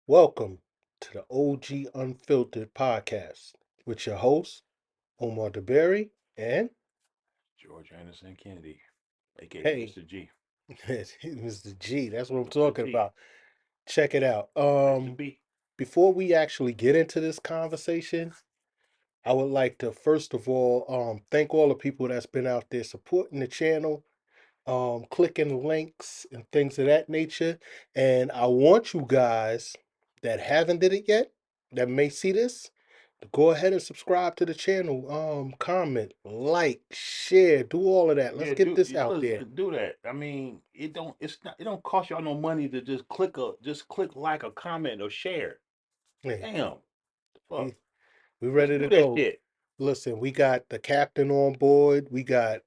Welcome to the OG Unfiltered podcast with your host, Omar DeBerry, and George Anderson Kennedy, aka hey, Mr. G. Mr. G. That's what I'm Mr. talking G. about. Check it out. Place to be. Before we actually get into this conversation, I would like to first of all thank all the people that's been out there supporting the channel, clicking links and things of that nature. And I want you guys that haven't did it yet, that may see this, to go ahead and subscribe to the channel. Comment, like, share, do all of that. Let's Yeah, get do this out let's there. do that. I mean, it don't cost y'all no money to just click like or comment or share. Hey, Damn. Fuck. we, we Just ready to do that go. shit. Listen, we got the captain on board. We got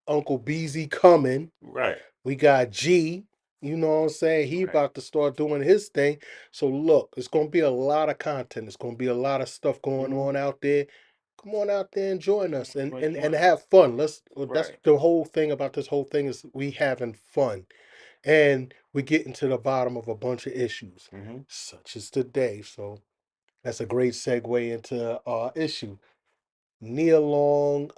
Uncle Beezy coming. Right. We got G, you know what I'm saying? He Right. about to start doing his thing. So look, it's gonna be a lot of content. It's gonna be a lot of stuff going Mm-hmm. on out there. Come on out there and join us and Join and, join and us. have fun. That's Right. the whole thing about this whole thing is we having fun. And we getting to the bottom of a bunch of issues, Mm-hmm. such as today. So that's a great segue into our issue. Nia Long,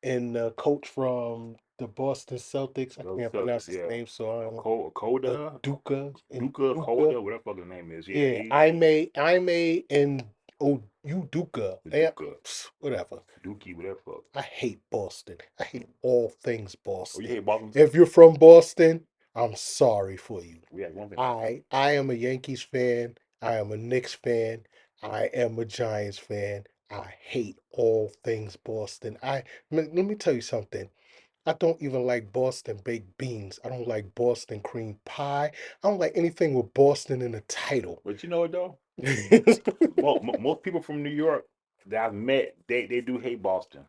and the coach from the Boston Celtics. I Those can't Celtics, pronounce his yeah. name, so I A don't. Coda, Duca and Duca, Duca. Coda, whatever fucking name is. Yeah, Yeah, he I may, and oh, you Duca. Yeah, Duca, whatever. Dookie, whatever fuck. I hate Boston. I hate all things Oh, you Boston. hate Boston too? If you're from Boston, I'm sorry for you. We had one thing. I am a Yankees fan. I am a Knicks fan. I am a Giants fan. I hate all things Boston. Let me tell you something. I don't even like Boston baked beans. I don't like Boston cream pie. I don't like anything with Boston in the title. But you know what though? it's Most people from New York that I've met, they do hate Boston.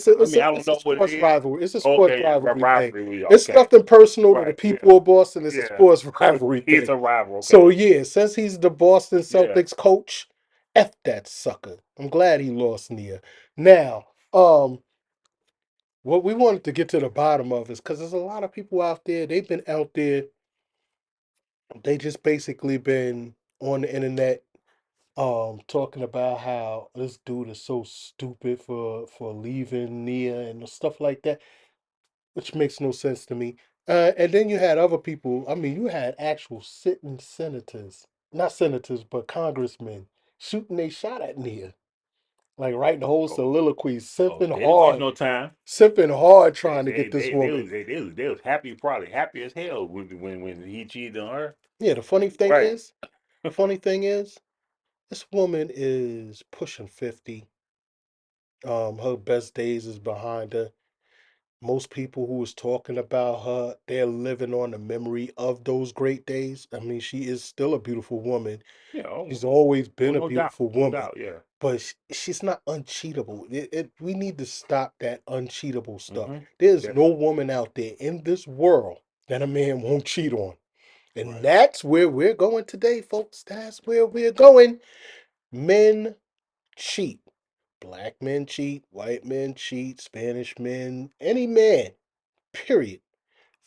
a I it's mean, a I don't it's a know what it sports is. rivalry. It's a sports Okay, rivalry thing. rivalry. It's Okay, nothing personal to the right. Yeah, people of Boston. It's a yeah. sports rivalry He's thing. a rival. So Okay. yeah, since he's the Boston Yeah. Celtics coach, F that sucker. I'm glad he lost Nia. Now, um, what we wanted to get to the bottom of is because there's a lot of people out there, they've been out there, they just basically been on the internet talking about how this dude is so stupid for leaving Nia and stuff like that, which makes no sense to me. And then you had other people. I mean, you had actual sitting senators, not senators, but congressmen shooting they shot at Nia, like writing the whole Oh, soliloquy, oh, they didn't waste no time. simping hard, They trying to they get this they they woman. was they, they was happy, probably happy as hell when he cheated on her. Yeah, Right. the funny thing is, this woman is pushing 50. Her best days is behind her. Most people who was talking about her, they're living on the memory of those great days. I mean, she is still a beautiful woman. Yeah. She's Oh, always oh, been a no doubt, beautiful no woman, doubt. Yeah. but she's not uncheatable. We need to stop that uncheatable stuff. Mm-hmm. There's no Definitely. woman out there in this world that a man won't cheat on. And Right. that's where we're going today, folks. That's where we're going. Men cheat. Black men cheat, white men cheat, Spanish men, any man, period.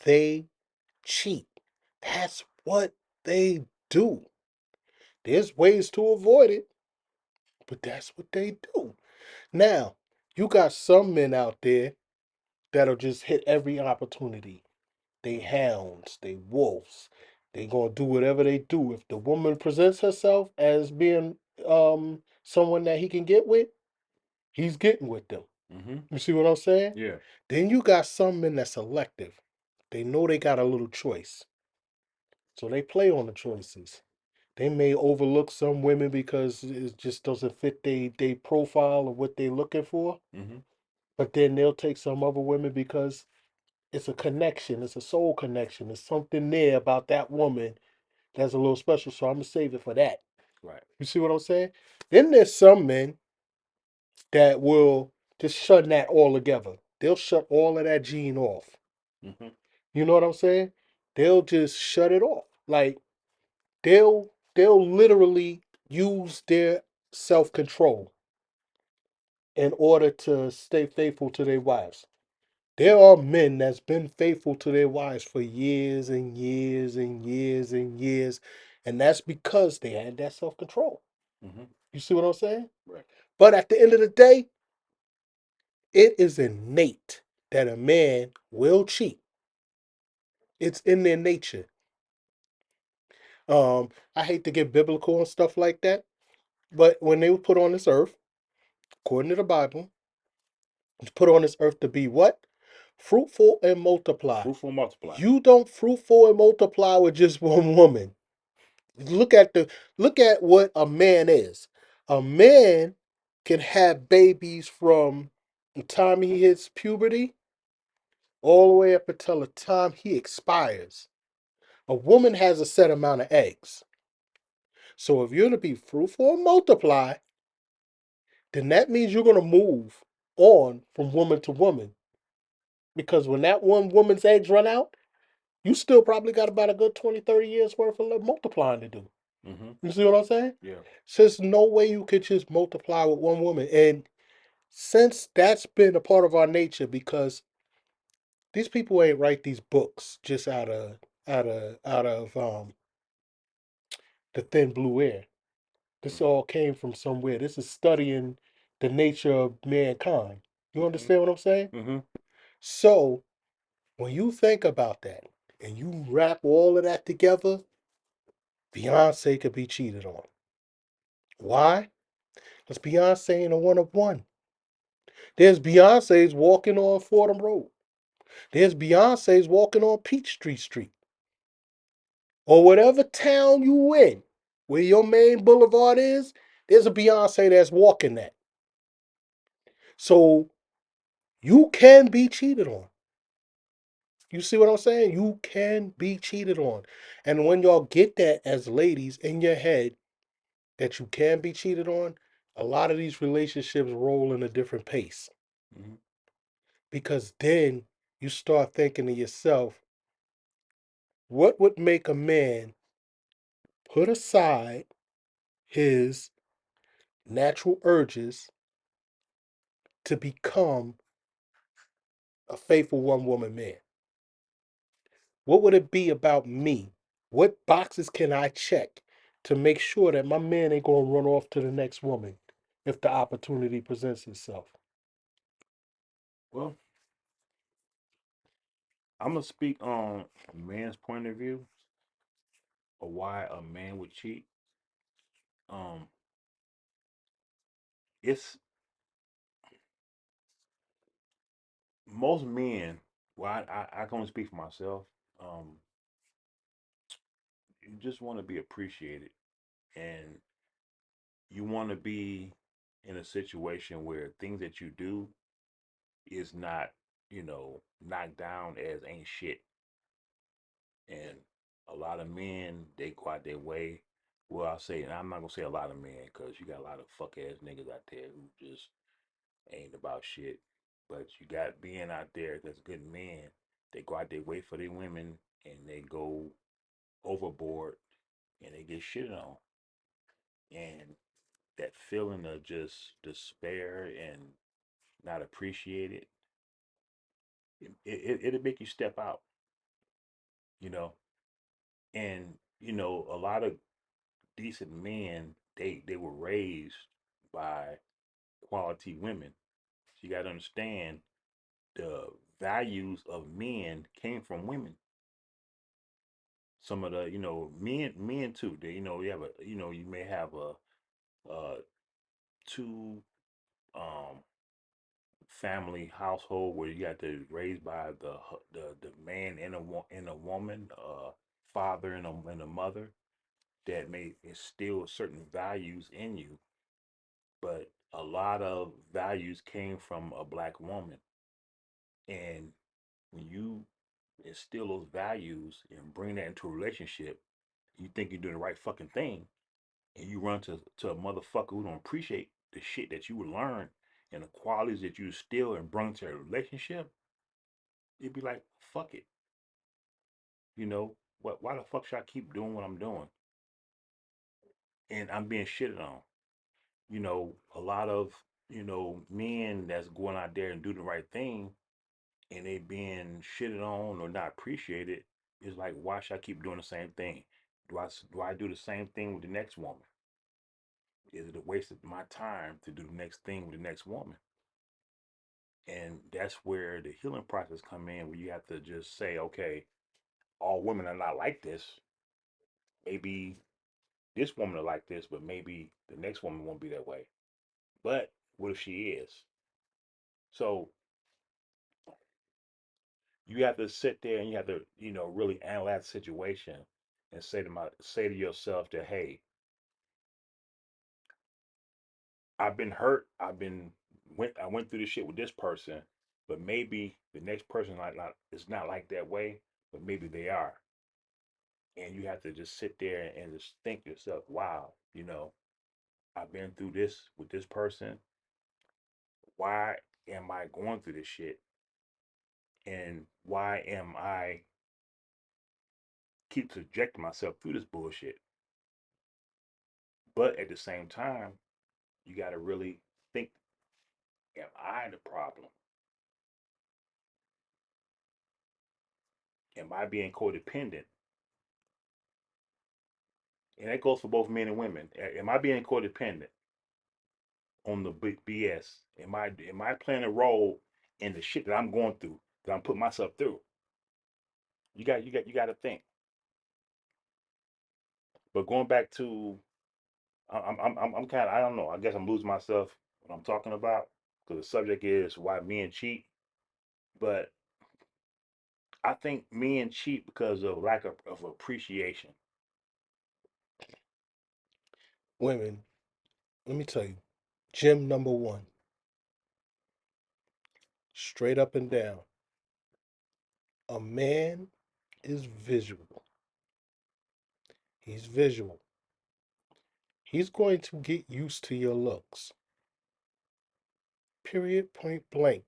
They cheat. That's what they do. There's ways to avoid it, but that's what they do. Now, you got some men out there that'll just hit every opportunity. They hounds, they wolves. They gonna do whatever they do. If the woman presents herself as being someone that he can get with, he's getting with them. Mm-hmm. You see what I'm saying? Yeah. Then you got some men that's selective. They know they got a little choice. So they play on the choices. They may overlook some women because it just doesn't fit they profile of what they're looking for. Mm-hmm. But then they'll take some other women because it's a connection, it's a soul connection. There's something there about that woman that's a little special. So I'm gonna save it for that. Right. You see what I'm saying? Then there's some men that will just shut that all together. They'll shut all of that gene off. Mm-hmm. You know what I'm saying? They'll just shut it off. Like they'll literally use their self-control in order to stay faithful to their wives. There are men that's been faithful to their wives for years and years and years and years. And that's because they had that self control. Mm-hmm. You see what I'm saying? Right. But at the end of the day, it is innate that a man will cheat. It's in their nature. I hate to get biblical and stuff like that, but when they were put on this earth, according to the Bible, it's put on this earth to be what? Fruitful and multiply. Fruitful multiply. You don't fruitful and multiply with just one woman. Look at what a man is. A man can have babies from the time he hits puberty all the way up until the time he expires. A woman has a set amount of eggs. So if you're to be fruitful and multiply, then that means you're going to move on from woman to woman. Because when that one woman's eggs run out, you still probably got about a good 20, 30 years worth of multiplying to do. Mm-hmm. You see what I'm saying? Yeah. So there's no way you could just multiply with one woman. And since that's been a part of our nature, because these people ain't write these books just out of the thin blue air. This Mm-hmm. all came from somewhere. This is studying the nature of mankind. You Mm-hmm. understand what I'm saying? Mm-hmm. So when you think about that and you wrap all of that together, Beyonce could be cheated on. Why? Because Beyonce ain't a one of one. There's Beyonce's walking on Fordham Road. There's Beyonce's walking on Peachtree Street. Or whatever town you in, where your main boulevard is, there's a Beyonce that's walking that. So you can be cheated on. You see what I'm saying? You can be cheated on. And when y'all get that as ladies in your head that you can be cheated on, a lot of these relationships roll in a different pace. Mm-hmm. Because then you start thinking to yourself, what would make a man put aside his natural urges to become a faithful one woman man? What would it be about me? What boxes can I check to make sure that my man ain't going to run off to the next woman if the opportunity presents itself? Well, I'm gonna speak on a man's point of view of why a man would cheat. Um, it's most men. Well, I can only speak for myself. Um, you just want to be appreciated, and you want to be in a situation where things that you do is not, knocked down as ain't shit. And a lot of men, they go out their way. Well, I'll say, and I'm not gonna say a lot of men, because you got a lot of fuck ass niggas out there who just ain't about shit. But you got being out there that's good men. They go out their way for their women, and they go overboard, and they get shit on. And that feeling of just despair and not appreciated, it'll make you step out, you know. And a lot of decent men, they were raised by quality women. So you got to understand the values of men came from women. Some of the men too. They you have a you may have a two um family household where you got to raised by the man and a woman, father and a mother that may instill certain values in you, but a lot of values came from a black woman. And when you instill those values and bring that into a relationship, you think you're doing the right fucking thing, and you run to a motherfucker who don't appreciate the shit that you learn and the qualities that you instill and bring to a relationship, you'd be like, fuck it. Why the fuck should I keep doing what I'm doing? And I'm being shitted on. A lot of, men that's going out there and do the right thing, and they being shitted on or not appreciated, is like, why should I keep doing the same thing? do I do the same thing with the next woman? Is it a waste of my time to do the next thing with the next woman? And that's where the healing process come in, where you have to just say, okay, all women are not like this. Maybe this woman are like this, but maybe the next woman won't be that way. But what if she is? So you have to sit there and you have to, really analyze the situation and say to yourself that, hey, I've been hurt. I went through this shit with this person, but maybe the next person not is not like that way, but maybe they are. And you have to just sit there and just think to yourself, wow, I've been through this with this person. Why am I going through this shit? And why am I keep subjecting myself through this bullshit? But at the same time, you got to really think, am I the problem? Am I being codependent? And that goes for both men and women. Am I being codependent on the BS? Am I playing a role in the shit that I'm going through, that I'm putting myself through? You got to think. But going back to, I'm kind of, I don't know. I guess I'm losing myself what I'm talking about, because the subject is why men cheat. But I think men cheat because of lack of appreciation. Women, let me tell you, gym number one, straight up and down. A man is visual. He's visual. He's going to get used to your looks. Period, point blank.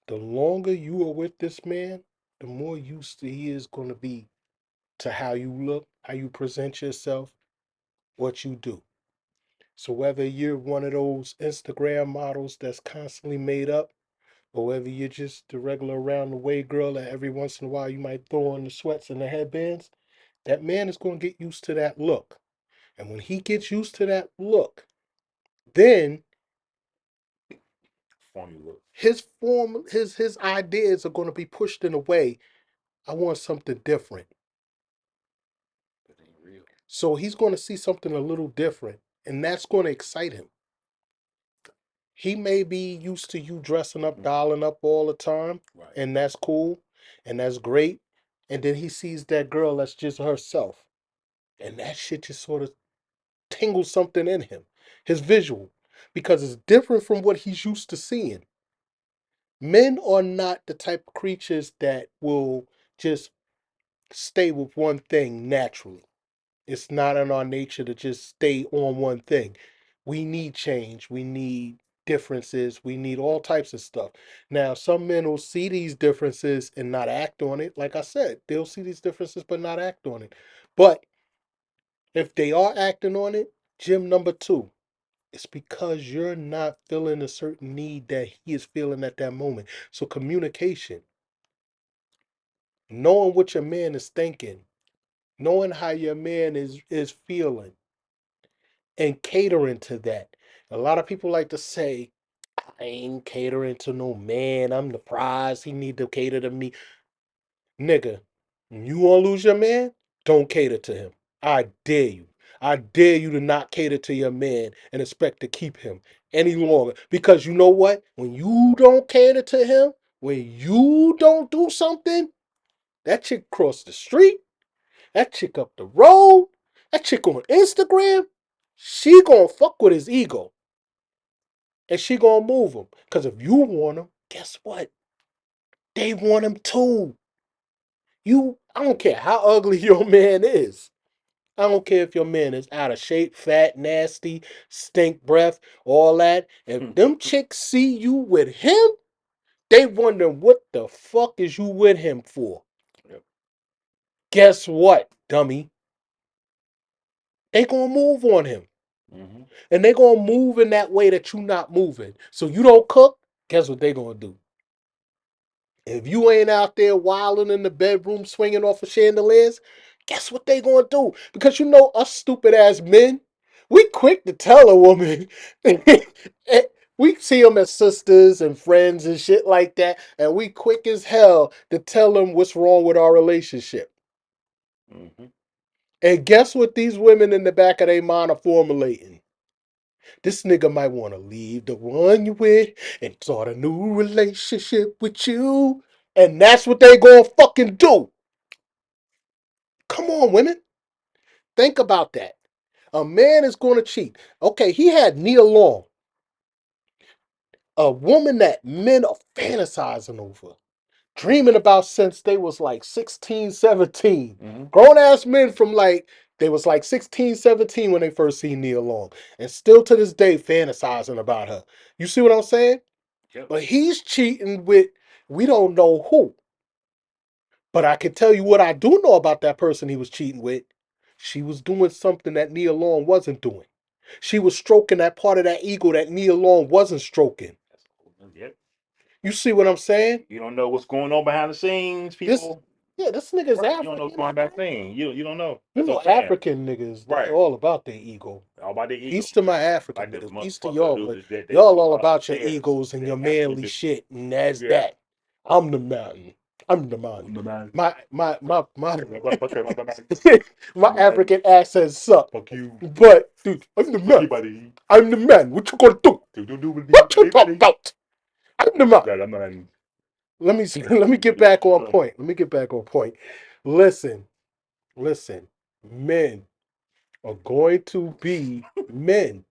The longer you are with this man, the more used he is going to be to how you look, how you present yourself, what you do. So whether you're one of those Instagram models that's constantly made up, or whether you're just the regular around the way girl that every once in a while you might throw on the sweats and the headbands, that man is going to get used to that look. And when he gets used to that look, then Formula. his ideas are going to be pushed in a way. I want something different. That ain't real. So he's going to see something a little different, and that's going to excite him. He may be used to you dressing up, dialing up all the time, Right. and that's cool, and that's great. And then he sees that girl that's just herself, and that shit just sort of tingles something in him, his visual, because it's different from what he's used to seeing. Men are not the type of creatures that will just stay with one thing naturally. It's not in our nature to just stay on one thing. We need change. We need differences. We need all types of stuff. Now, some men will see these differences and not act on it. Like I said, they'll see these differences but not act on it. But if they are acting on it, gym number two, it's because you're not feeling a certain need that he is feeling at that moment. So communication, knowing what your man is thinking, knowing how your man is feeling, and catering to that. A lot of people like to say, I ain't catering to no man. I'm the prize. He need to cater to me. Nigga, you want to lose your man? Don't cater to him. I dare you. I dare you to not cater to your man and expect to keep him any longer. Because you know what? When you don't cater to him, when you don't do something, that chick across the street, that chick up the road, that chick on Instagram, she gonna fuck with his ego and she gonna move him. Cause if you want him, guess what? They want him too. I don't care how ugly your man is. I don't care if your man is out of shape, fat, nasty, stink breath, all that. If them chicks see you with him, they wonder what the fuck is you with him for. Yep. Guess what, dummy? They gonna move on him. Mm-hmm. And they gonna move in that way that you not moving. So you don't cook, guess what they gonna do? If you ain't out there wilding in the bedroom swinging off of chandeliers, Guess what they gonna do? Because you know us stupid ass men, we quick to tell a woman. We see them as sisters and friends and shit like that, and we quick as hell to tell them what's wrong with our relationship. Hmm. And guess what these women in the back of their mind are formulating? This nigga might want to leave the one you with and start a new relationship with you. And that's what they gonna fucking do. Come on, women. Think about that. A man is gonna cheat. Okay, he had Nia Long, a woman that men are fantasizing over, dreaming about since they was like 16, 17. Hmm. Grown ass men from like they was like 16, 17 when they first seen Nia Long. And still to this day fantasizing about her. You see what I'm saying? Yep. But he's cheating with we don't know who. But I can tell you what I do know about that person he was cheating with. She was doing something that Nia Long wasn't doing. She was stroking that part of that ego that Nia Long wasn't stroking. Yep. You see what I'm saying? You don't know what's going on behind the scenes, This, people. yeah, this nigga's Right. You don't know what's African, going my behind bro. the scene. You don't know. You That's what know, I'm saying. African niggas, they Right. all about their ego. All about their ego. Peace to my African Like this niggas. Peace to motherfucker y'all, dude but that y'all all about your upstairs. egos and your That African manly bitch. shit, and that's Yeah. that. I'm the mountain. I'm the man. The man. My Okay, my my man. African accent suck. Fuck you. But dude, I'm the Fuck man. you, buddy. I'm the man. What you gonna do? Do with me, What you buddy, talk buddy. about? I'm the man. Yeah, I'm not. Let me see. Let me get back on point. Let me get back on point. Listen, listen. Men are going to be men.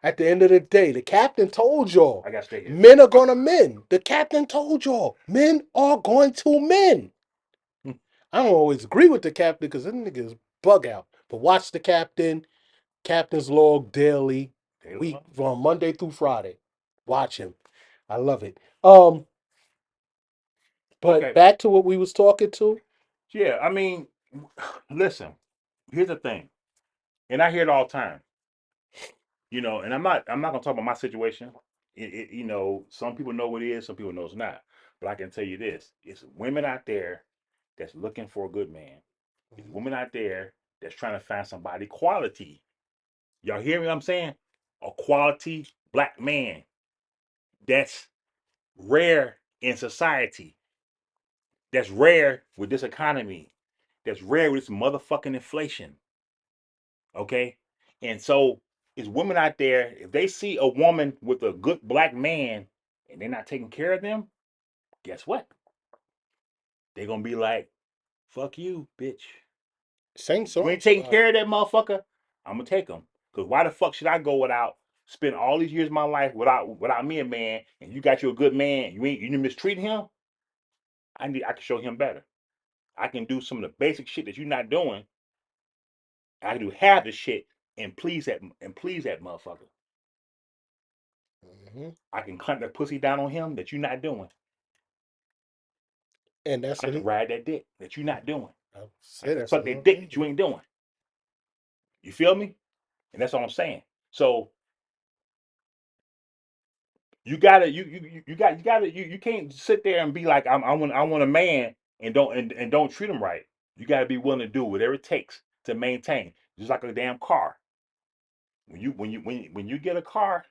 At the end of the day, the captain told y'all, I gotta stay here. men are gonna men. The captain told y'all, men are going to men. I don't always agree with the captain because this nigga is bug out. But watch the captain, captain's log daily, week from Monday through Friday. Watch him. I love it. But Okay. back to what we was talking to. Yeah, I mean, listen. Here's the thing, and I hear it all the time. And I'm not gonna talk about my situation. Some people know what it is, some people know it's not. But I can tell you this: it's women out there that's looking for a good man. It's women out there that's trying to find somebody quality. Y'all hear me? What I'm saying a quality black man that's rare in society. That's rare with this economy. That's rare with this motherfucking inflation. Okay, and so it's women out there. If they see a woman with a good black man and they're not taking care of them, guess what? They're gonna be like, "Fuck you, bitch. Sing You ain't songs taking about it. care of that motherfucker. I'm gonna take him. Cause why the fuck should I go without spend all these years of my life without me a man, and you got you a good man, you mistreat him? I can show him better. I can do some of the basic shit that you're not doing. I can do half the shit and please that motherfucker. Mhm. I can clamp that pussy down on him that you're not doing. And that's I can an ride that dick that you're not doing. I I say can that's suck that another dick thing. that you ain't doing. You feel me? And that's all I'm saying. So you can't sit there and be like I want a man and don't treat him right. You gotta be willing to do whatever it takes to maintain. Just like a damn car. When you get a car,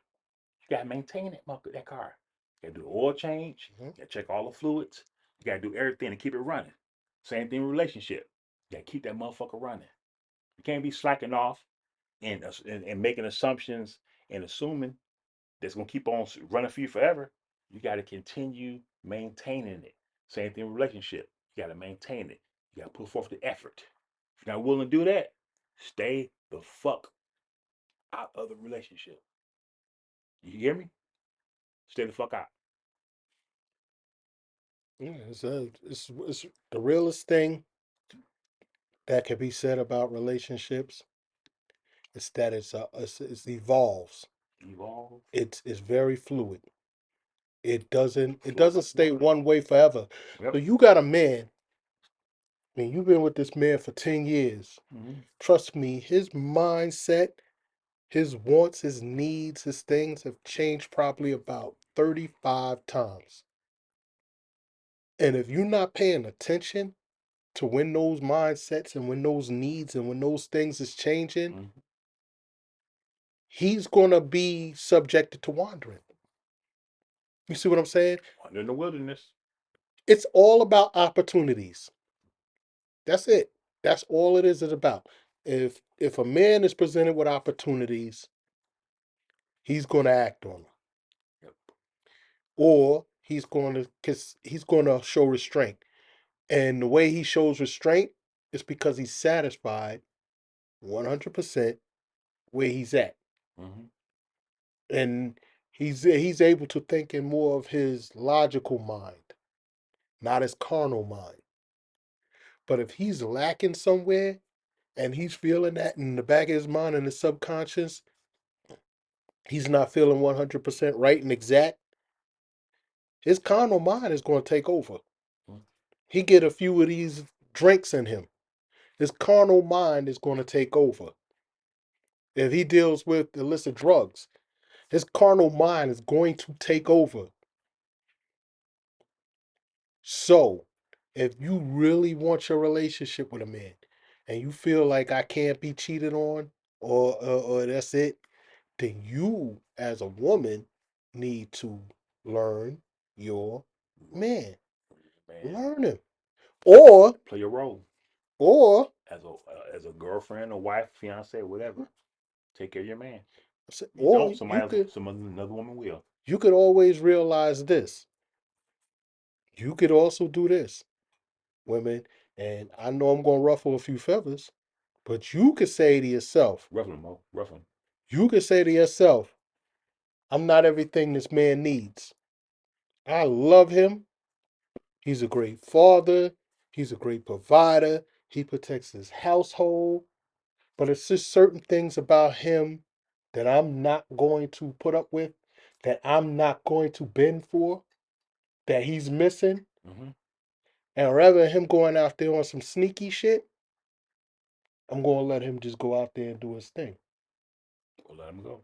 you gotta maintain that car. You gotta do the oil change. Mhm. You gotta check all the fluids. You gotta do everything to keep it running. Same thing with relationship. You gotta keep that motherfucker running. You can't be slacking off and making assumptions and assuming that's gonna keep on running for you forever. You gotta continue maintaining it. Same thing with relationship. You gotta maintain it. You gotta put forth the effort. If you're not willing to do that, stay the fuck out of the relationship. You hear me? Stay the fuck out. Yeah, it's the realest thing that can be said about relationships is that it evolves. Evolve. It's very fluid. It doesn't Fluid. stay one way forever. So Yep. you got a man, I mean, you've been with this man for 10 years. Hmm. Trust me, his mindset, his wants, his needs, his things have changed probably about 35 times. And if you're not paying attention, to when those mindsets and when those needs and when those things is changing, Mhm. he's gonna be subjected to wandering. You see what I'm saying? Wander in the wilderness. It's all about opportunities. That's it. That's all it is about. If a man is presented with opportunities, he's gonna act on them. Yep. Or he's gonna show restraint. And the way he shows restraint is because he's satisfied 100% where he's at. Mhm. And he's able to think in more of his logical mind, not his carnal mind. But if he's lacking somewhere and he's feeling that in the back of his mind and his subconscious, he's not feeling 100% right and exact, his carnal mind is going to take over. Mhm. He get a few of these drinks in him. His carnal mind is going to take over. If he deals with illicit drugs, his carnal mind is going to take over. So, if you really want your relationship with a man and you feel like I can't be cheated on or that's it, then you as a woman need to learn your man. Man, Learn him. Or play your role or as a girlfriend, a wife, fiance, whatever. Take care of your man. You or don't, somebody else, another woman will. you could always realize this. You could also do this, women, and I know I'm going to ruffle a few feathers, but you could say to yourself, Rough him, Mo. Rough him. you could say to yourself, I'm not everything this man needs. I love him. He's a great father. He's a great provider. He protects his household. But it's just certain things about him that I'm not going to put up with, that I'm not going to bend for, that he's missing. Mm-hmm. And rather than him going out there on some sneaky shit, I'm going to let him just go out there and do his thing. We'll let him go.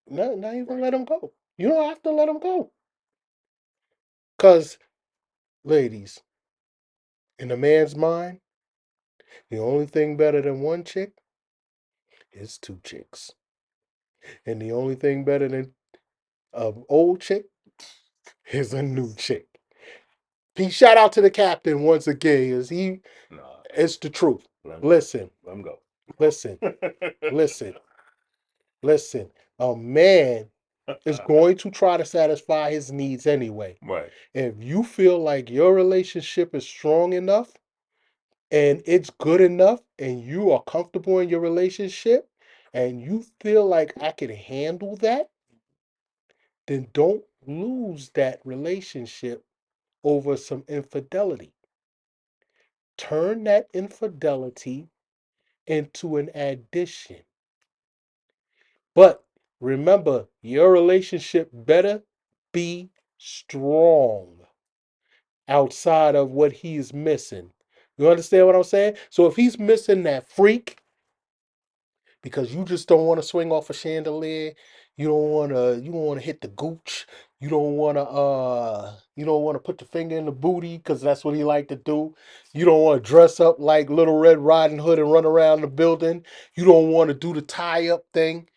Not even Right. let him go. You don't have to let him go. Because, ladies, in a man's mind, the only thing better than one chick is two chicks. And the only thing better than an old chick is a new chick. He shout out to the captain once again, as he Nah, it's the truth. let him go. Listen, Let him go. listen, listen, listen. A man is going to try to satisfy his needs anyway. Right. If you feel like your relationship is strong enough and it's good enough and you are comfortable in your relationship and you feel like I can handle that, then don't lose that relationship over some infidelity. Turn that infidelity into an addition. But remember, your relationship better be strong outside of what he's missing. You understand what I'm saying? So if he's missing that freak because you just don't want to swing off a chandelier, you don't want to hit the gooch, you don't want to put the finger in the booty because that's what he like to do. You don't want to dress up like Little Red Riding Hood and run around the building. You don't want to do the tie up thing.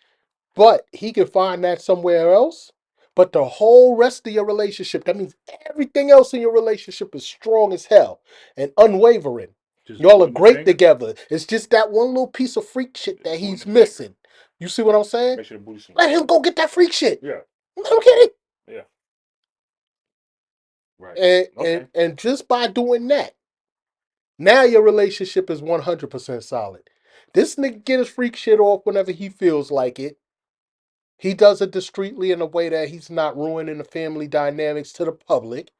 But he can find that somewhere else. But the whole rest of your relationship, that means everything else in your relationship is strong as hell and unwavering. Just Y'all are point your great finger. together. It's just that one little piece of freak shit Just that point he's the finger. missing. You see what I'm saying? Make sure the booty swing. Let him go get that freak shit. Yeah. Let him get it. Yeah. Right. And Okay. and just by doing that, now your relationship is 100% solid. This nigga get his freak shit off whenever he feels like it. He does it discreetly in a way that he's not ruining the family dynamics to the public.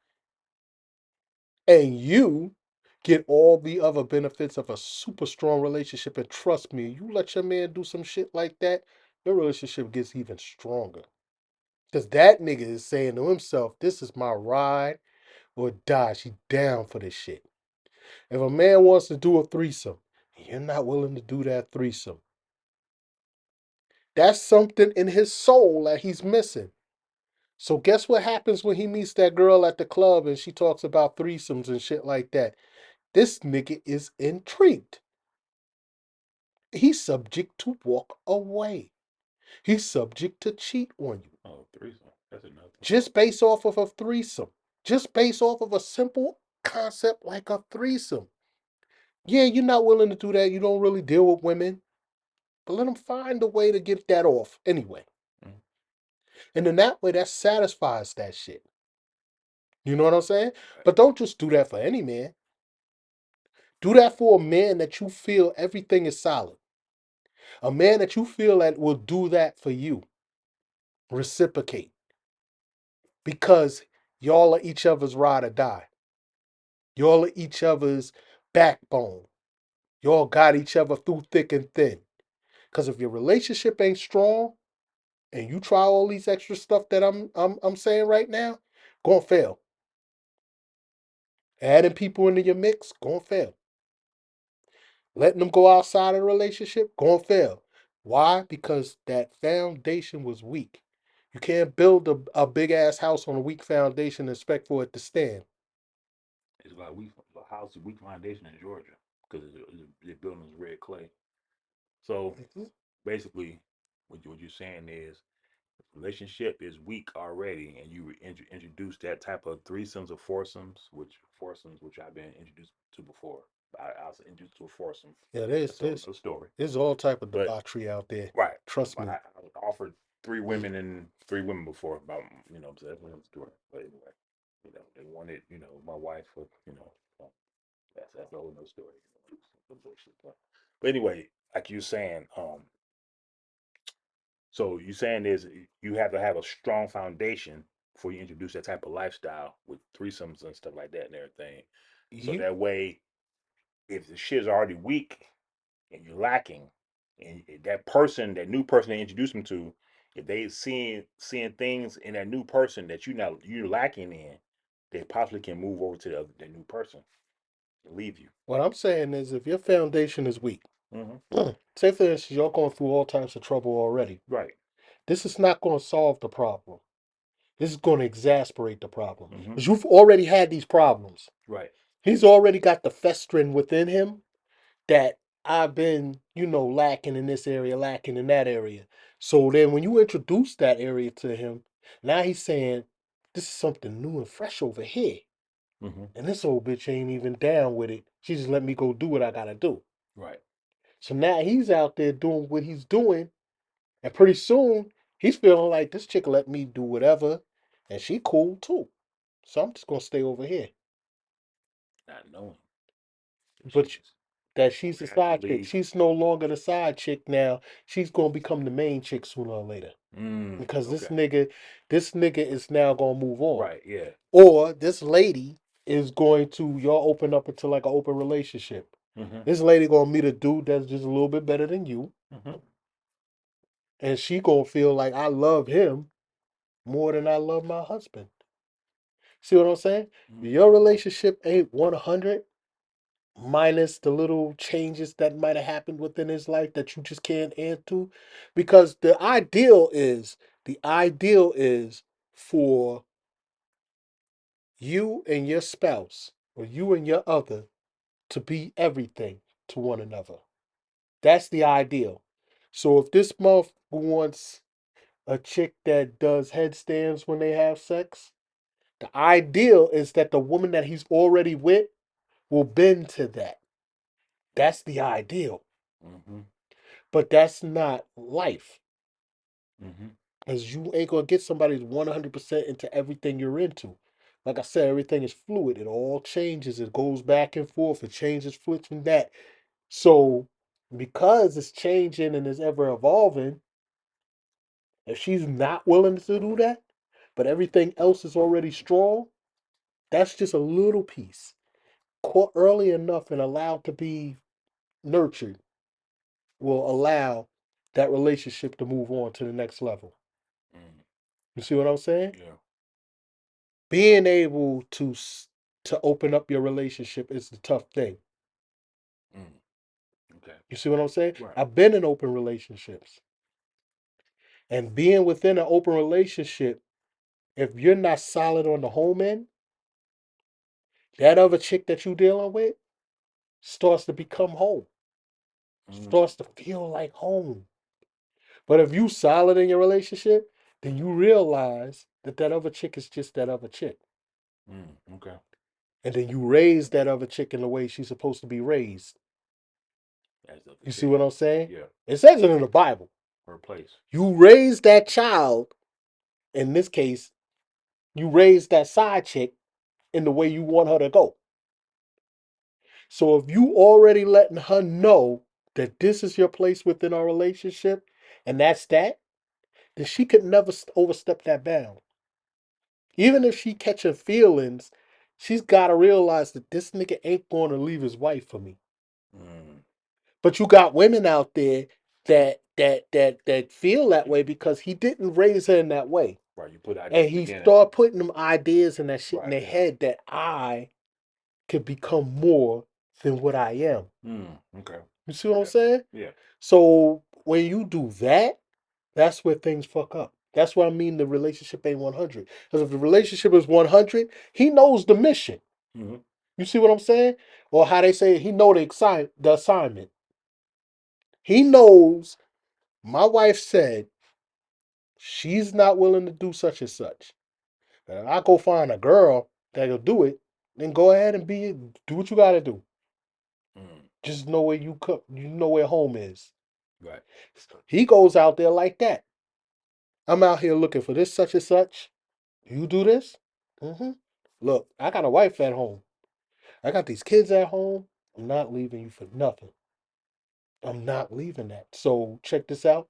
And you get all the other benefits of a super strong relationship. And trust me, you let your man do some shit like that, your relationship gets even stronger. Because that nigga is saying to himself, this is my ride or die. She down for this shit. If a man wants to do a threesome, and you're not willing to do that threesome, that's something in his soul that he's missing. So guess what happens when he meets that girl at the club and she talks about threesomes and shit like that? This nigga is intrigued. He's subject to walk away. He's subject to cheat on you. Oh, threesome. That's another. Just based off of a threesome. Just based off of a simple concept like a threesome. Yeah, you're not willing to do that. You don't really deal with women. But let them find a way to get that off anyway. Mm. And in that way, that satisfies that shit. You know what I'm saying? Right. But don't just do that for any man. Do that for a man that you feel everything is solid. A man that you feel that will do that for you. Reciprocate. Because y'all are each other's ride or die. Y'all are each other's backbone. Y'all got each other through thick and thin. Because if your relationship ain't strong and you try all these extra stuff that I'm saying right now, gonna fail. Adding people into your mix, gonna fail. Letting them go outside of the relationship, gonna fail. Why? Because that foundation was weak. You can't build a big ass house on a weak foundation and expect for it to stand. It's like we a house weak foundation in Georgia because the building is red clay. So Mhm. basically, what you're saying is relationship is weak already, and you introduce that type of threesomes or foursomes, which I've been introduced to before. I was introduced to a foursome. Yeah, there's That's a whole this. other story. There's all type of But debauchery out there. right, Trust but me. I was offered three women before. About so that's another story. But anyway, they wanted my wife for that's a whole other story. Some bullshit. But anyway, like you saying, so you saying is you have to have a strong foundation before you introduce that type of lifestyle with threesomes and stuff like that and everything. So You that way, if the shit is already weak and you're lacking, and that new person they introduce them to, if they seeing things in that new person that you're lacking in, they possibly can move over to the new person and leave you. what I'm saying is if your foundation is weak, Hmm. say for instance, you're going through all types of trouble already. Right. This is not going to solve the problem. This is going to exasperate the problem. Hmm. Because you've already had these problems. Right. He's already got the festering within him that I've been, lacking in this area, lacking in that area. So then when you introduce that area to him, now he's saying, this is something new and fresh over here. Hmm. And this old bitch ain't even down with it. She just let me go do what I gotta do. Right. So now he's out there doing what he's doing, and pretty soon he's feeling like this chick let me do whatever, and she cool too. So I'm just gonna stay over here. Not knowing that But that gonna she's the side chick. actually. She's no longer the side chick now. She's gonna become the main chick sooner or later. Because this Okay. nigga, this nigga is now gonna move on. Right. Yeah. Or this lady is going to y'all open up into like an open relationship. Hmm. This lady gonna meet a dude that's just a little bit better than you, Hmm. and she gonna feel like I love him more than I love my husband. See what I'm saying? Your relationship ain't 100 minus the little changes that might have happened within his life that you just can't add to, because the ideal is for you and your spouse or you and your other to be everything to one another. That's the ideal. So if this month wants a chick that does headstands when they have sex, the ideal is that the woman that he's already with will bend to that. That's the ideal. Hmm. But that's not life. Hmm. Because you ain't gonna get somebody who's 100% into everything you're into. Like I said, everything is fluid. It all changes. It goes back and forth. It changes, flips from that. So because it's changing and it's ever evolving, if she's not willing to do that, but everything else is already strong, that's just a little piece. Caught early enough and allowed to be nurtured will allow that relationship to move on to the next level. Mm. You see what I'm saying? Yeah. Being able to open up your relationship is the tough thing. Mm. Okay. You see what I'm saying? Right. I've been in open relationships, and being within an open relationship, if you're not solid on the home end, that other chick that you dealing with, starts to become home, Mm, starts to feel like home. But if you solid in your relationship, then you realize that that other chick is just that other chick. okay. And then you raise that other chick in the way she's supposed to be raised. That's the other You see chick. what I'm saying? Yeah, It says it in the Bible. her place. You raise that child, in this case, you raise that side chick in the way you want her to go. So if you already letting her know that this is your place within our relationship, and that's that, then she could never overstep that bound. Even if she catching feelings, she's got to realize that this nigga ain't going to leave his wife for me. Mm, But you got women out there that feel that way because he didn't raise her in that way. right. You put out there And at the he beginning. start putting them ideas and that shit in Right. their head that I could become more than what I am. Okay. You see what I'm Yeah. saying? Yeah. So when you do that, that's where things fuck up. That's what I mean the relationship ain't 100. Because if the relationship is 100, he knows the mission. Mm-hmm. You see what I'm saying? Or how they say he know the assignment. He knows my wife said she's not willing to do such and such. And I go find a girl that'll do it, then go ahead and do what you gotta do. Mm, Just know where you cook, you know where home is. right. He goes out there like that. I'm out here looking for this such and such. You do this? Mm-hmm. Look, I got a wife at home. I got these kids at home. I'm not leaving you for nothing. I'm not leaving that. So check this out.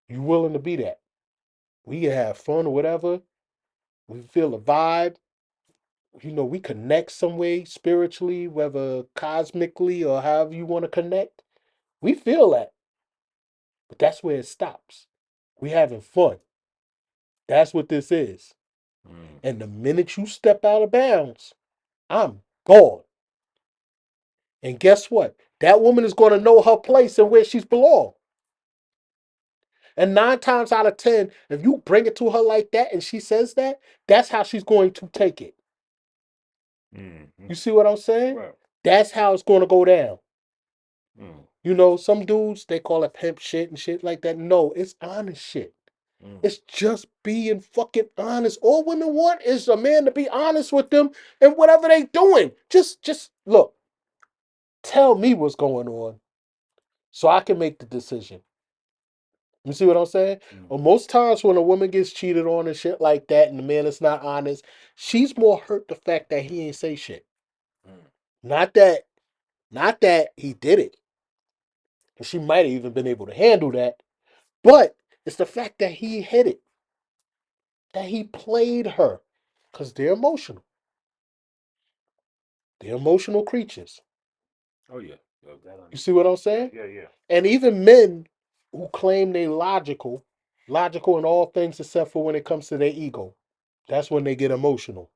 You willing to be that? We can have fun or whatever. We feel the vibe. We connect some way spiritually, whether cosmically or however you want to connect. We feel that. But that's where it stops. We having fun. That's what this is. Mm, And the minute you step out of bounds, I'm gone. And guess what? That woman is going to know her place and where she's belong. And 9 times out of 10, if you bring it to her like that and she says that, that's how she's going to take it. mm, You see what I'm saying? right. That's how it's going to go down. Mm, Some dudes, they call it pimp shit and shit like that. No, it's honest shit. mm, It's just being fucking honest. All women want is a man to be honest with them and whatever they doing. Just look, tell me what's going on so I can make the decision. You see what I'm saying? mm, Well, most times when a woman gets cheated on and shit like that, and the man is not honest, she's more hurt the fact that he ain't say shit. mm, Not that, not that he did it. And she might have even been able to handle that. But it's the fact that he hit it, that he played her, because they're emotional. They're emotional creatures. oh yeah. Yeah, You see what I'm yeah. saying? Yeah. Yeah. And even men who claim they logical in all things except for when it comes to their ego. That's when they get emotional.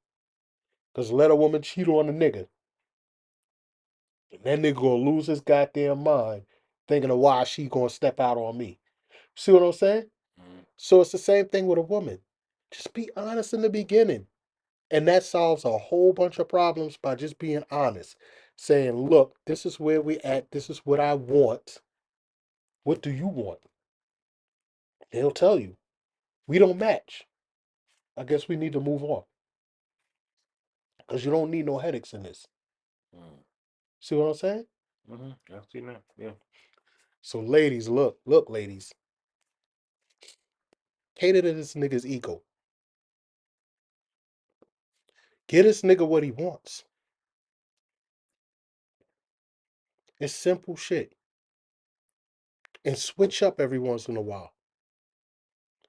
Because let a woman cheat on a nigga. And that nigga gonna lose his goddamn mind thinking of why she gonna step out on me. See what I'm saying? Mm, So it's the same thing with a woman. Just be honest in the beginning. And that solves a whole bunch of problems by just being honest. Saying, look, this is where we at. This is what I want. What do you want? They'll tell you. We don't match. I guess we need to move on. Because you don't need no headaches in this. mm, See what I'm saying? I see that. Yeah. So ladies, look, ladies. Cater to this nigga's ego. Get this nigga what he wants. It's simple shit. And switch up every once in a while.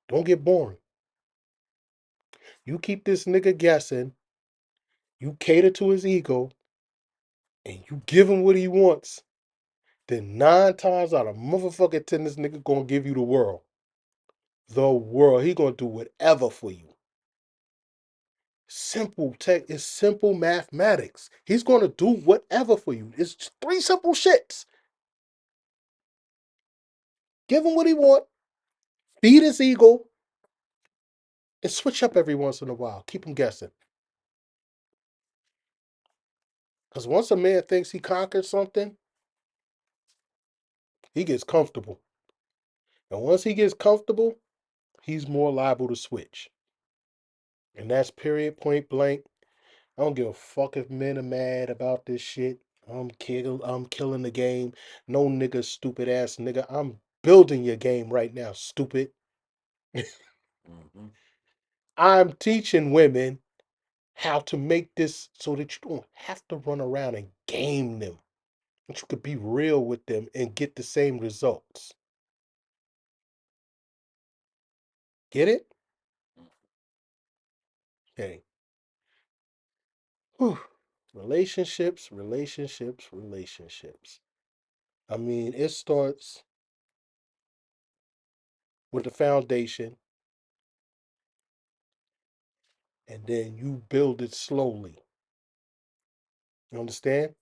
Don't get boring. You keep this nigga guessing. You cater to his ego. And you give him what he wants. Then 9 times out of motherfucking 10, this nigga gonna give you the world. The world. He gonna do whatever for you. Simple tech. It's simple mathematics. He's gonna do whatever for you. It's three simple shits. Give him what he want. Feed his ego. And switch up every once in a while. Keep him guessing. Because once a man thinks he conquered something, he gets comfortable. And once he gets comfortable, he's more liable to switch. And that's period, point blank. I don't give a fuck if men are mad about this shit. I'm killing the game. No nigga, stupid ass nigga. I'm building your game right now, stupid. Mm-hmm. I'm teaching women how to make this so that you don't have to run around and game them. That you could be real with them and get the same results. Get it? Okay. Whew. Relationships, relationships, relationships. I mean, it starts with the foundation and then you build it slowly. You understand?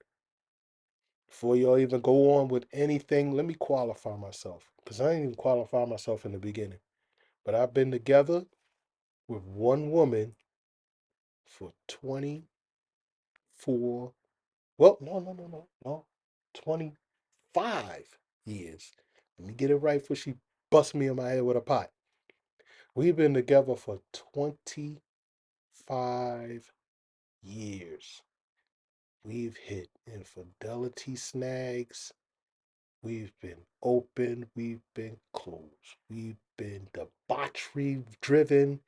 Before y'all even go on with anything, let me qualify myself. Because I didn't even qualify myself in the beginning. But I've been together with one woman for 24, well, no, 25 years. Let me get it right before she busts me in my head with a pot. We've been together for 25 years. We've hit infidelity snags. We've been open. We've been closed. We've been debauchery driven.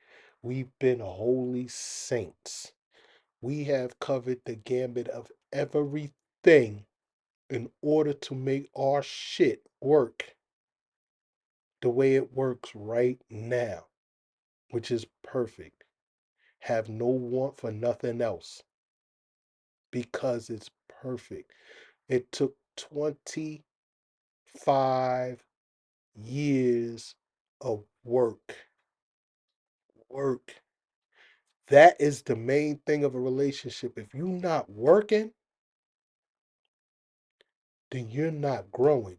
We've been holy saints. We have covered the gambit of everything in order to make our shit work the way it works right now, which is perfect. Have no want for nothing else because it's perfect. It took 25 years of work. Work. That is the main thing of a relationship. If you're not working, then you're not growing.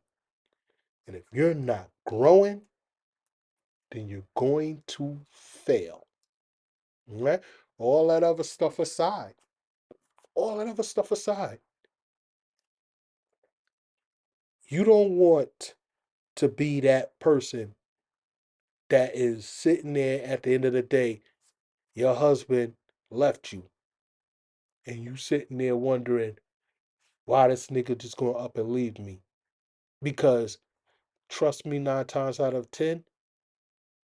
And if you're not growing, then you're going to fail. Right? All that other stuff aside, all that other stuff aside, you don't want to be that person that is sitting there at the end of the day, your husband left you, and you sitting there wondering why this nigga just gonna up and leave me. Because trust me, 9 times out of 10,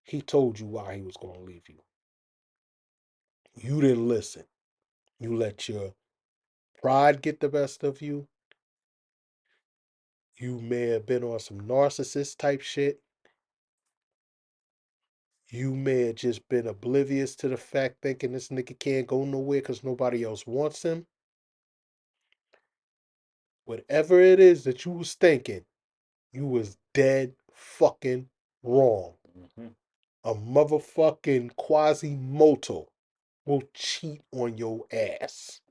he told you why he was gonna leave you. You didn't listen. You let your pride get the best of you. You may have been on some narcissist type shit. You may have just been oblivious to the fact thinking this nigga can't go nowhere because nobody else wants him. Whatever it is that you was thinking, you was dead fucking wrong. Mm-hmm. A motherfucking Quasimodo will cheat on your ass.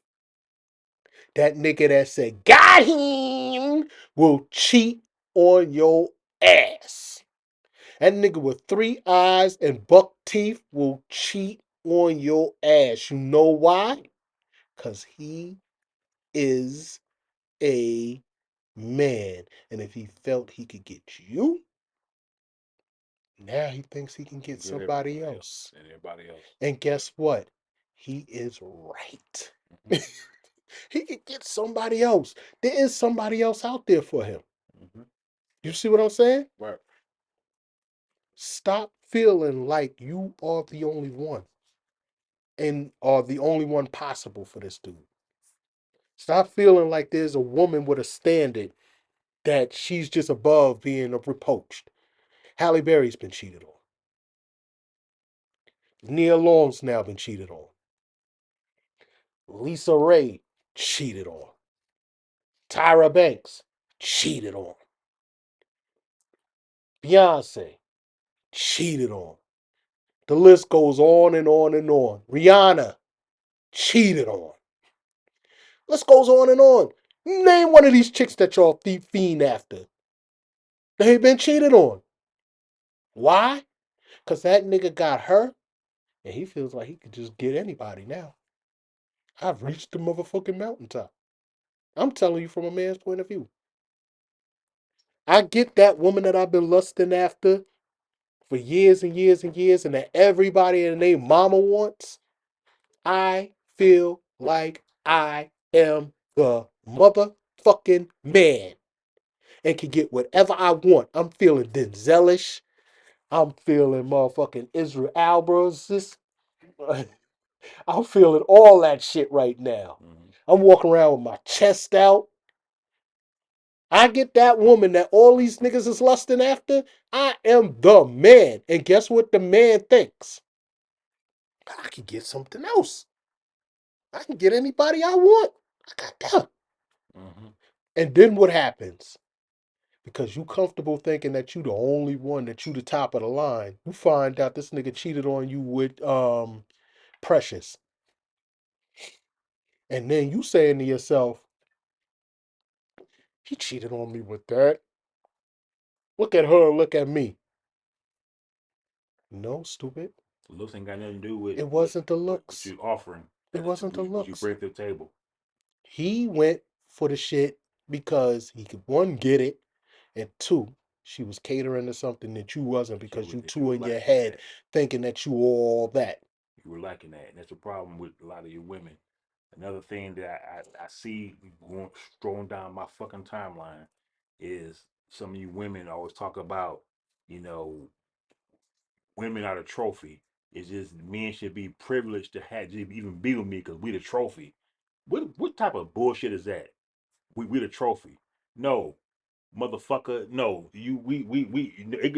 That nigga that said, got him, will cheat on your ass. That nigga with 3 eyes and buck teeth will cheat on your ass. You know why? Because he is a man. And if he felt he could get you, now he thinks he can Can get get somebody everybody else else. and everybody else. And guess what? He is right. Mm-hmm. He could get somebody else. There is somebody else out there for him. Mm-hmm. You see what I'm saying? Right. Stop feeling like you are the only one and are the only one possible for this dude. Stop feeling like there's a woman with a standard that she's just above being reproached. Halle Berry's been cheated on. Nia Long's now been cheated on. Lisa Ray cheated on. Tyra Banks cheated on. Beyonce cheated on. The list goes on and on and on. Rihanna cheated on. List goes on and on. Name one of these chicks that y'all fiend after. They been cheated on. Why? Because that nigga got her and he feels like he could just get anybody now. I've reached the motherfucking mountaintop. I'm telling you from a man's point of view. I get that woman that I've been lusting after for years and years and years, and that everybody and their mama wants. I feel like I am the motherfucking man and can get whatever I want. I'm feeling Denzelish. I'm feeling motherfucking Israel Albers. I'm feeling all that shit right now. Mm-hmm. I'm walking around with my chest out. I get that woman that all these niggas is lusting after. I am the man. And guess what the man thinks? I can get something else. I can get anybody I want. I got that. Mm-hmm. And then what happens? Because you comfortable thinking that you the only one, that you the top of the line, you find out this nigga cheated on you with Precious. And then you saying to yourself, he cheated on me with that. Look at her, look at me. No, stupid. Looks ain't got nothing to do with It wasn't the what looks. you offering. It That's wasn't the what you looks. bring to the table. He went for the shit because he could, one, get it, and two, she was catering to something that you wasn't, because you That you two were in your lacking head that. thinking that you all that. You were lacking that, and that's the problem with a lot of your women. Another thing that I see going strolling down my fucking timeline is some of you women always talk about, you know, women are the trophy. It's just men should be privileged to have to even be with me because we the trophy. What type of bullshit is that? We the trophy. No, motherfucker. No, you we.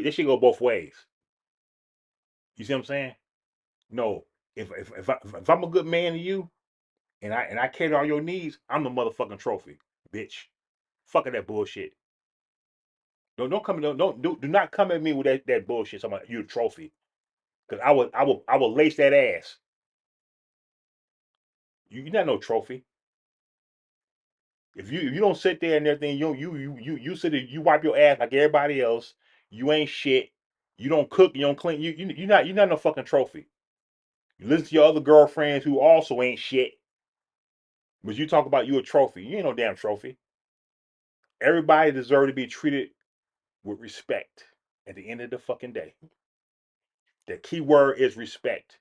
This should go both ways. You see what I'm saying? No, if I'm a good man to you and I cater all your needs, I'm the motherfucking trophy, bitch. Fuck that bullshit. Don't come do not come at me with that bullshit. Somebody you a trophy because I will lace that ass. You're not no trophy. If you don't sit there and everything, you sit there, you wipe your ass like everybody else. You ain't shit. You don't cook. You don't clean. You're not no fucking trophy. You listen to your other girlfriends who also ain't shit, but you talk about you a trophy. You ain't no damn trophy. Everybody deserves to be treated with respect. At the end of the fucking day, the key word is respect.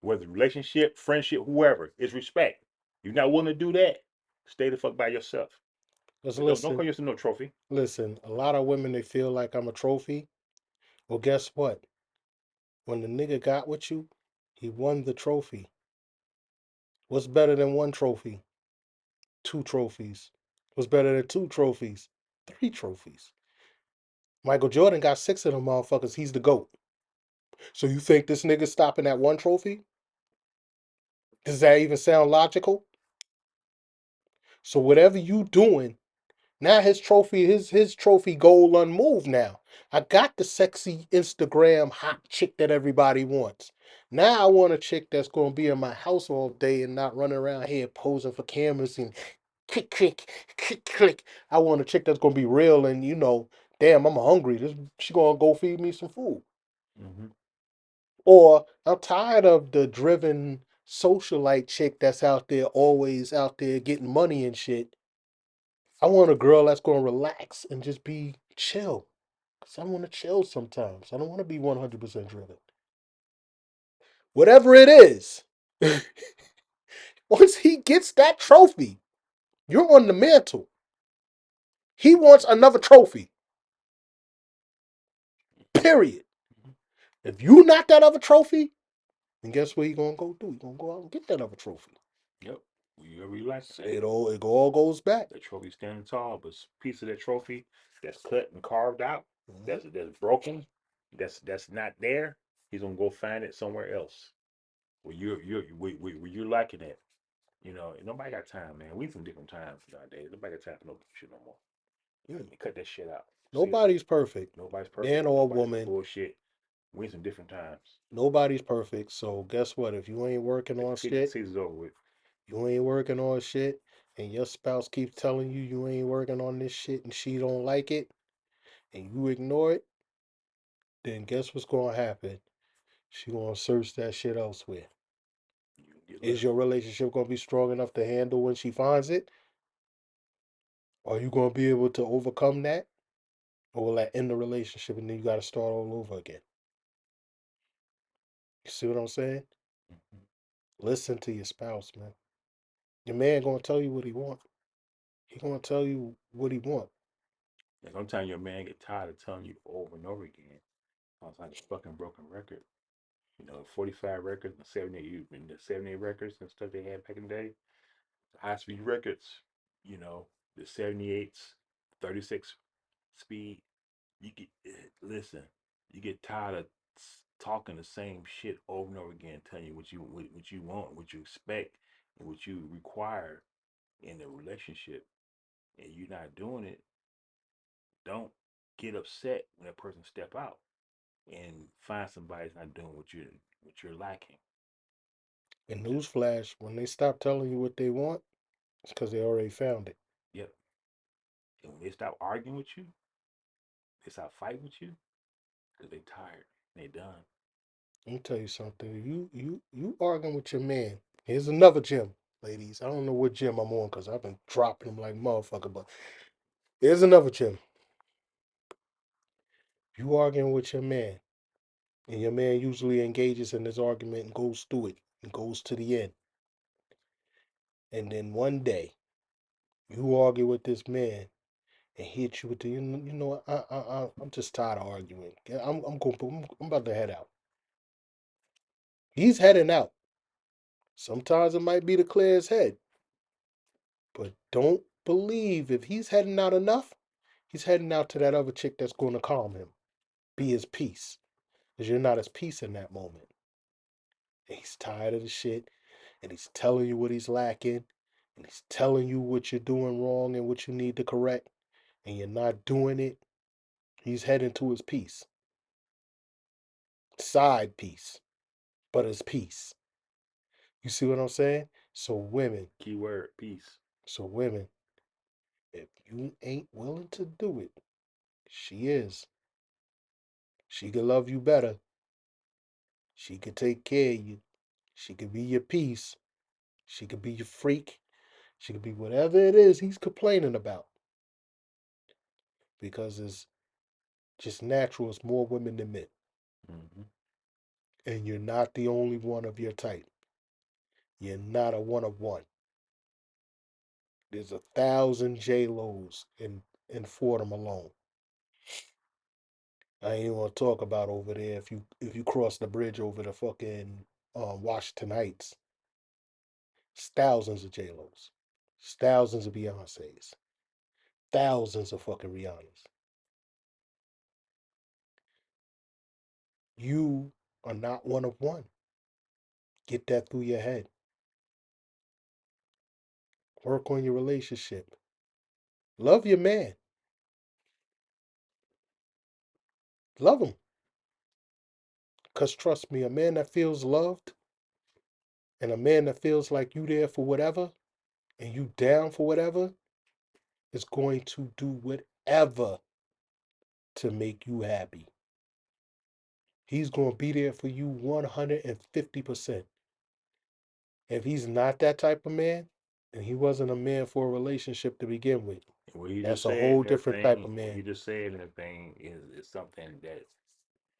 Whether relationship, friendship, whoever, is respect. You're not willing to do that, stay the fuck by yourself. Because But don't listen, call yourself no trophy. listen, a lot of women, they feel like I'm a trophy. Well, guess what? When the nigga got with you, he won the trophy. What's better than one trophy? Two trophies. What's better than two trophies? Three trophies. Michael Jordan got six of them motherfuckers. He's the GOAT. So you think this nigga stopping at one trophy? Does that even sound logical? So whatever you doing, now his trophy goal unmoved now. I got the sexy Instagram hot chick that everybody wants. Now I want a chick that's gonna be in my house all day and not running around here posing for cameras and click click click click. I want a chick that's gonna be real and damn, I'm hungry. She gonna go feed me some food. Mm-hmm. Or I'm tired of the driven socialite chick that's out there, always out there getting money and shit. I want a girl that's gonna relax and just be chill. Cause I want to chill sometimes. I don't want to be 100% driven. Whatever it is, once he gets that trophy, you're on the mantle. He wants another trophy. Period. If you not that other trophy, then guess what he gonna go do? He gonna go out and get that other trophy. Yep. Whatever you like to say. It all goes back. That trophy standing tall, but a piece of that trophy that's cut and carved out, Mhm. that's broken, that's not there, he's gonna go find it somewhere else. Where you're liking it. Nobody got time, man. We from different times nowadays. Nobody got time for no shit no more. Mm. Cut that shit out. Seriously. Nobody's perfect, Nobody's man perfect. or Nobody's no woman. bullshit. We in some different times. Nobody's perfect. So guess what? If you ain't working Let on the fifty shit, seasons over with. you ain't working on shit, and your spouse keeps telling you you ain't working on this shit and she don't like it, and you ignore it, then guess what's gonna happen? She gonna search that shit elsewhere. You get Is left. your relationship gonna be strong enough to handle when she finds it? Are you gonna be able to overcome that? Or will that end the relationship and then you gotta start all over again? You see what I'm saying? Mhm. Listen to your spouse, man. Your man gonna tell you what he want. He gonna tell you what he want. And sometimes your man get tired of telling you over and over again. Sounds like a fucking broken record. 45 records and 78, and the 78 records and stuff they had back in the day, the high speed records, you know, the 78s, 36 speed. You get listen, you get tired of talking the same shit over and over again, telling you what you want, what you expect, and what you require in a relationship, and you're not doing it. Don't get upset when that person step out and find somebody that's not doing what you're lacking. And newsflash, when they stop telling you what they want, it's because they already found it. Yep. And when they stop arguing with you, they stop fighting with you because they tired. They done. Let me tell you something. You arguing with your man. Here's another gym, ladies. I don't know what gym I'm on because I've been dropping them like motherfucker. But here's another gym. You arguing with your man, and your man usually engages in this argument and goes through it and goes to the end. And then one day you argue with this man and hit you with the I'm just tired of arguing. Yeah, I'm about to head out. He's heading out. Sometimes it might be to clear his head, but don't believe if he's heading out enough, he's heading out to that other chick that's going to calm him, be his peace, because you're not his peace in that moment. And he's tired of the shit, and he's telling you what he's lacking, and he's telling you what you're doing wrong and what you need to correct, and you're not doing it. He's heading to his peace, side piece, but his peace. You see what I'm saying? So women, Keyword peace. so women, if you ain't willing to do it, she is. She could love you better. She could take care of you. She could be your peace. She could be your freak. She could be whatever it is he's complaining about. Because it's just natural. It's more women than men. Hmm. And you're not the only one of your type. You're not a one of one. There's 1,000 J Lo's in Fordham alone. I ain't even gonna talk about over there if you cross the bridge over the fucking Washington Heights. It's thousands of J Lo's. It's thousands of Beyonce's. Thousands of fucking Rihanna's. You are not one of one. Get that through your head. Work on your relationship. Love your man. Love him. Because trust me, a man that feels loved and a man that feels like you there for whatever and you down for whatever is going to do whatever to make you happy. He's going to be there for you 150%. If he's not that type of man, and he wasn't a man for a relationship to begin with, And what you just that's a said whole and different type everything, of what man. you just said and everything is something that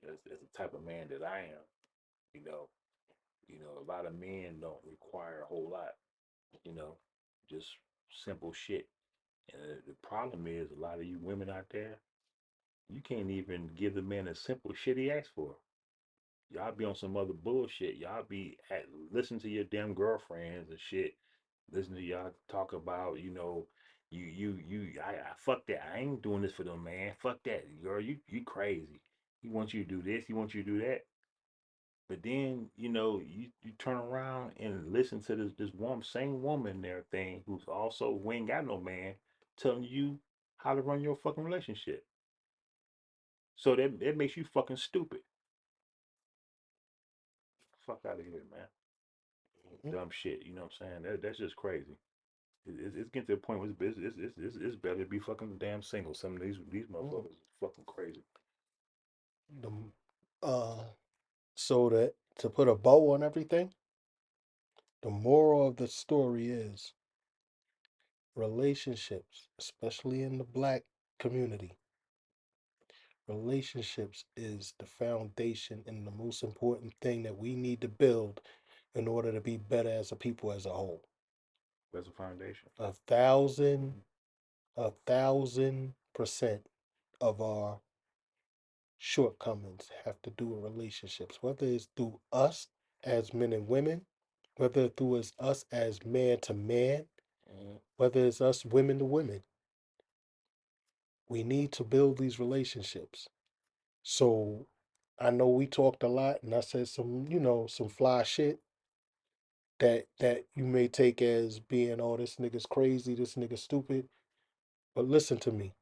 is the type of man that I am. You know, a lot of men don't require a whole lot. You know, just simple shit. And the problem is a lot of you women out there, you can't even give the man a simple shit he asked for. Y'all be on some other bullshit. Y'all be listen to your damn girlfriends and shit. Listen to y'all talk about, I fuck that. I ain't doing this for them, man. Fuck that, girl. You crazy. He wants you to do this. He wants you to do that. But then, you turn around and listen to this woman, same woman there thing who's also we ain't got no man telling you how to run your fucking relationship. So that makes you fucking stupid. Fuck out of here, man. Mhm. Dumb shit. You know what I'm saying? That's just crazy. It's getting to the point where it's better to be fucking damn single. Some of these Mhm. motherfuckers are fucking crazy. The, so that to put a bow on everything, the moral of the story is Relationships, especially in the black community, relationships is the foundation and the most important thing that we need to build in order to be better as a people as a whole. That's a foundation. A thousand, a thousand percent of our shortcomings have to do with relationships, whether it's through us as men and women, whether through us as man to man, whether it's us women to women. We need to build these relationships. So I know we talked a lot and I said some, some fly shit that you may take as being, oh, this nigga's crazy, this nigga's stupid. But listen to me.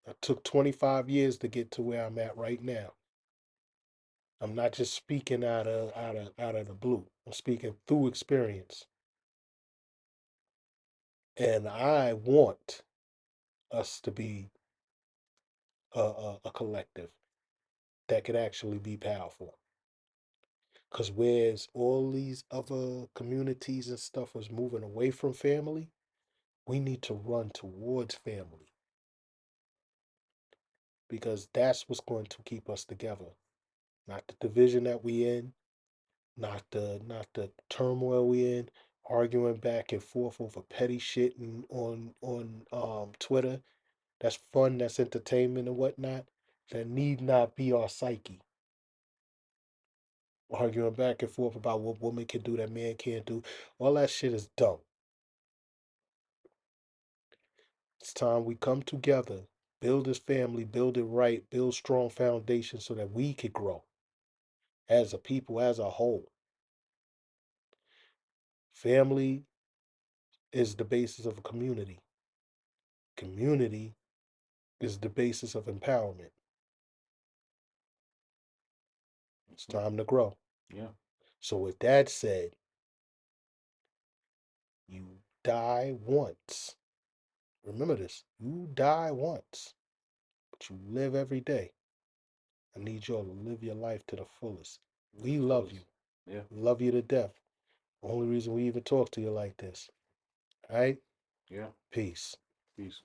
I took 25 years to get to where I'm at right now. I'm not just speaking out of the blue. I'm speaking through experience. And I want us to be a collective that could actually be powerful. Because whereas all these other communities and stuff was moving away from family, we need to run towards family because that's what's going to keep us together. Not the division that we in, not the turmoil we in, arguing back and forth over petty shit and on Twitter. That's fun, that's entertainment and whatnot. That need not be our psyche. Arguing back and forth about what woman can do that man can't do. All that shit is dumb. It's time we come together, build this family, build it right, build strong foundations so that we could grow as a people, as a whole. Family is the basis of a community. Community is the basis of empowerment. It's Yeah. time to grow. Yeah. So, with that said, you die once. Remember this, you die once, but you live every day. I need y'all to live your life to the fullest. To We the love you. fullest. Yeah. Love you to death. Only reason we even talk to you like this. All right? Yeah. Peace. Peace.